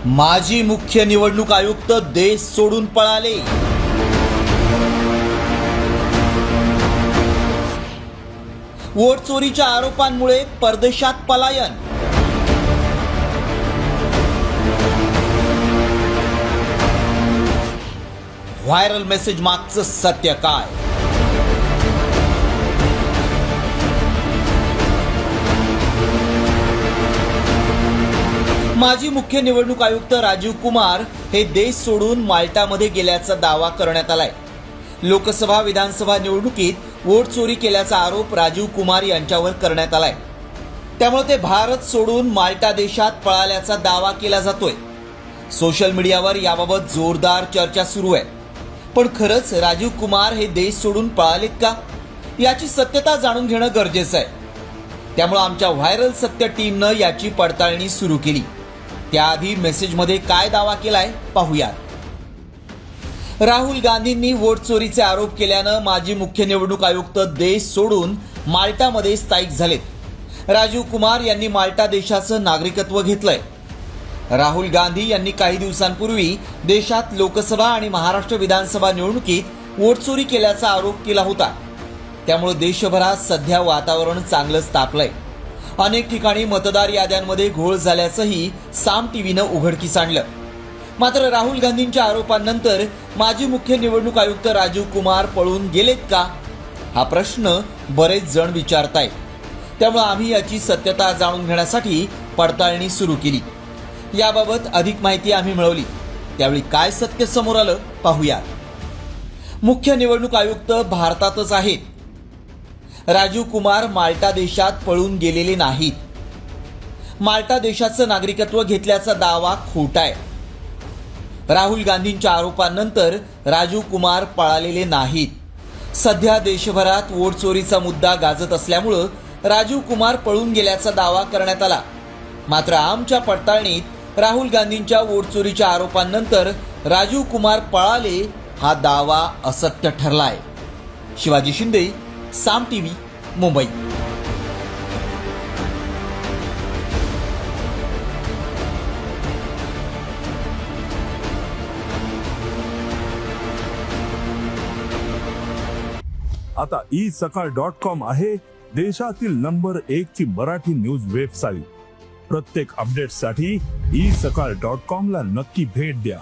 माजी मुख्य निवडणूक आयुक्त देश सोडून पळाले. वोट चोरीच्या आरोपांमुळे परदेशात पलायन. व्हायरल मेसेज मागचं सत्य काय? माजी मुख्य निवडणूक आयुक्त राजीव कुमार हे देश सोडून माल्टामध्ये गेल्याचा दावा करण्यात आलाय. लोकसभा विधानसभा निवडणुकीत वोट चोरी केल्याचा आरोप राजीव कुमार यांच्यावर करण्यात आलाय. त्यामुळे ते भारत सोडून माल्टा देशात पळाल्याचा दावा केला जातोय. सोशल मीडियावर याबाबत जोरदार चर्चा सुरू आहे. पण खरंच राजीव कुमार हे देश सोडून पळालेत का, याची सत्यता जाणून घेणं गरजेचं आहे. त्यामुळे आमच्या व्हायरल सत्य टीमनं याची पडताळणी सुरू केली. त्याआधी मेसेजमध्ये काय दावा केलाय पाहूयात. राहुल गांधींनी वोट चोरीचे आरोप केल्यानं माजी मुख्य निवडणूक आयुक्त देश सोडून माल्टामध्ये स्थायिक झालेत. राजीव कुमार यांनी माल्टा देशाचं नागरिकत्व घेतलंय. राहुल गांधी यांनी काही दिवसांपूर्वी देशात लोकसभा आणि महाराष्ट्र विधानसभा निवडणुकीत वोट चोरी केल्याचा आरोप केला होता. त्यामुळे देशभरात सध्या वातावरण चांगलंच तापलंय. अनेक ठिकाणी मतदार याद्यांमध्ये घोळ झाल्याचंही साम टीव्हीनं उघडकीस आणलं. मात्र राहुल गांधींच्या आरोपांनंतर माजी मुख्य निवडणूक आयुक्त राजीव कुमार पळून गेलेत का, हा प्रश्न बरेच जण विचारतायत. त्यामुळे आम्ही याची सत्यता जाणून घेण्यासाठी पडताळणी सुरू केली. याबाबत अधिक माहिती आम्ही मिळवली. त्यावेळी काय सत्य समोर आलं पाहूया. मुख्य निवडणूक आयुक्त भारतातच आहेत. राजीव कुमार माल्टा देशात पळून गेलेले नाहीत. माल्टा देशाचं नागरिकत्व घेतल्याचा दावा खोटा आहे. राहुल गांधींच्या आरोपांनंतर राजीव कुमार पळालेले नाहीत. सध्या देशभरात वोट चोरीचा मुद्दा गाजत असल्यामुळं राजीव कुमार पळून गेल्याचा दावा करण्यात आला. मात्र आमच्या पडताळणीत राहुल गांधींच्या वोट चोरीच्या आरोपांनंतर राजीव कुमार पळाले हा दावा असत्य ठरलाय. शिवाजी शिंदे, साम टीव्ही, मुंबई. आता isakal.com आहे देशातील नंबर 1 ची मराठी न्यूज वेबसाईट. प्रत्येक अपडेटसाठी isakal.com ला नक्की भेट द्या.